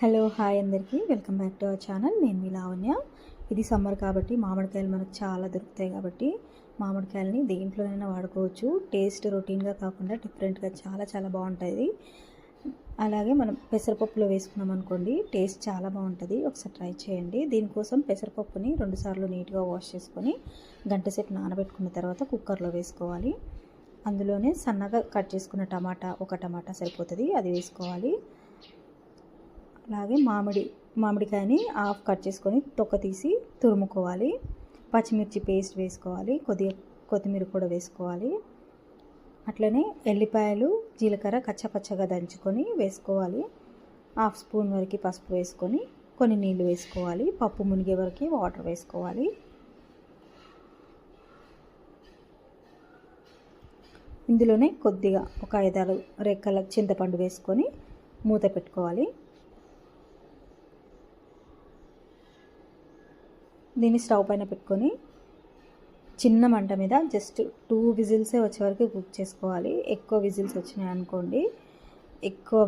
Hello hi అందరికీ welcome back to our channel. నేను మీ లావణ్య. ఇది సమ్మర్ కాబట్టి మామిడికాయలు మనకు చాలా దొరుకుతాయి కాబట్టి మామిడికాయలని దేంట్లోనైనా వాడుకోవచ్చు. టేస్ట్ రొటీన్గా కాకుండా డిఫరెంట్గా చాలా బాగుంటుంది. అలాగే మనం పెసరపప్పులో వేసుకున్నాం అనుకోండి, టేస్ట్ చాలా బాగుంటుంది. ఒకసారి ట్రై చేయండి. దీనికోసం పెసరపప్పుని 2 సార్లు నీట్గా వాష్ చేసుకొని గంట సేపు నానబెట్టుకున్న తర్వాత కుక్కర్లో వేసుకోవాలి. అందులోనే సన్నగా కట్ చేసుకున్న ఒక టమాటా సరిపోతుంది, అది వేసుకోవాలి. అలాగే మామిడికాయని హాఫ్ కట్ చేసుకొని తొక్క తీసి తురుముకోవాలి. పచ్చిమిర్చి పేస్ట్ వేసుకోవాలి, కొద్దిగా కొత్తిమీర కూడా వేసుకోవాలి. అట్లనే ఎల్లిపాయలు జీలకర్ర కచ్చపచ్చగా దంచుకొని వేసుకోవాలి. హాఫ్ స్పూన్ వరకు పసుపు వేసుకొని కొన్ని నీళ్ళు వేసుకోవాలి. పప్పు మునిగే వరకు వాటర్ వేసుకోవాలి. ఇందులోనే కొద్దిగా ఒక 5-6 రెక్కల చింతపండు వేసుకొని మూత పెట్టుకోవాలి. దీన్ని స్టవ్ పైన పెట్టుకొని చిన్న మంట మీద జస్ట్ 2 విజిల్సే వచ్చే వరకు కుక్ చేసుకోవాలి. ఎక్కువ విజిల్స్ వచ్చినాయి అనుకోండి, ఎక్కువ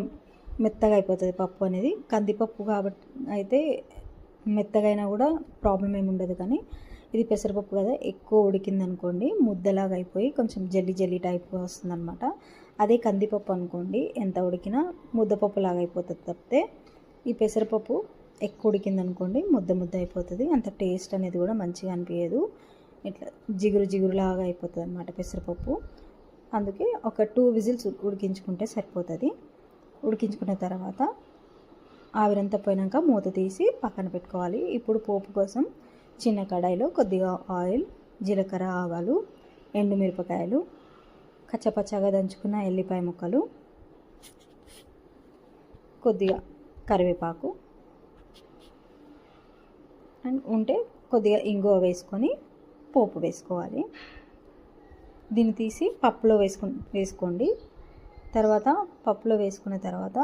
మెత్తగా అయిపోతుంది పప్పు అనేది. కందిపప్పు కాబట్టి అయితే మెత్తగా అయినా కూడా ప్రాబ్లం ఏమి ఉండదు, కానీ ఇది పెసరపప్పు కదా, ఎక్కువ ఉడికింది అనుకోండి ముద్దలాగా అయిపోయి కొంచెం జల్లి టైప్ వస్తుందన్నమాట. అదే కందిపప్పు అనుకోండి, ఎంత ఉడికినా ముద్దపప్పు లాగా అయిపోతుంది తప్పితే, ఈ పెసరపప్పు ఎక్కువ ఉడికిందనుకోండి ముద్ద అయిపోతుంది. అంత టేస్ట్ అనేది కూడా మంచిగా అనిపించదు, ఇట్లా జిగురు లాగా అయిపోతుంది అన్నమాట పెసరపప్పు. అందుకే ఒక 2 విజిల్స్ ఉడికించుకుంటే సరిపోతుంది. ఉడికించుకున్న తర్వాత ఆవిరంతా పోయినాక మూత తీసి పక్కన పెట్టుకోవాలి. ఇప్పుడు పోపు కోసం చిన్న కడాయిలో కొద్దిగా ఆయిల్, జీలకర్ర, ఆవాలు, ఎండుమిరపకాయలు, కచ్చపచ్చగా దంచుకున్న ఎల్లిపాయ ముక్కలు, కొద్దిగా కరివేపాకు అండ్ ఉంటే కొద్దిగా ఇంగువ వేసుకొని పోపు వేసుకోవాలి. దీన్ని తీసి పప్పులో వేసుకోండి. తర్వాత పప్పులో వేసుకున్న తర్వాత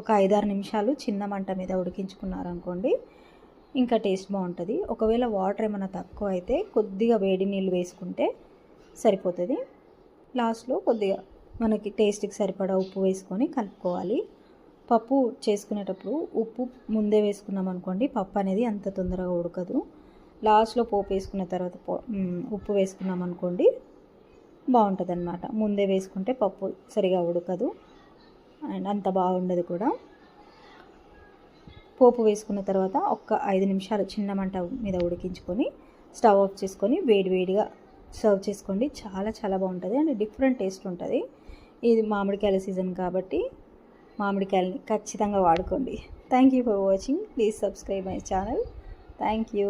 ఒక 5-6 నిమిషాలు చిన్న మంట మీద ఉడికించుకున్నారనుకోండి, ఇంకా టేస్ట్ బాగుంటుంది. ఒకవేళ వాటర్ ఏమైనా తక్కువ అయితే కొద్దిగా వేడి నీళ్ళు వేసుకుంటే సరిపోతుంది. లాస్ట్లో కొద్దిగా మనకి టేస్ట్కి సరిపడా ఉప్పు వేసుకొని కలుపుకోవాలి. పప్పు చేసుకునేటప్పుడు ఉప్పు ముందే వేసుకున్నాం అనుకోండి, పప్పు అనేది అంత తొందరగా ఉడకదు. లాస్ట్లో పోపు వేసుకున్న తర్వాత ఉప్పు వేసుకున్నాం అనుకోండి బాగుంటుంది అన్నమాట. ముందే వేసుకుంటే పప్పు సరిగా ఉడకదు అండ్ అంత బాగుండదు కూడా. పోపు వేసుకున్న తర్వాత ఒక 5 నిమిషాలు చిన్న మంట మీద ఉడికించుకొని స్టవ్ ఆఫ్ చేసుకొని వేడిగా సర్వ్ చేసుకోండి. చాలా బాగుంటుంది అండ్ డిఫరెంట్ టేస్ట్ ఉంటుంది. ఇది మామిడికాయల సీజన్ కాబట్టి మామిడికాయలని ఖచ్చితంగా వాడుకోండి. Thank you for watching. Please subscribe my channel. Thank you.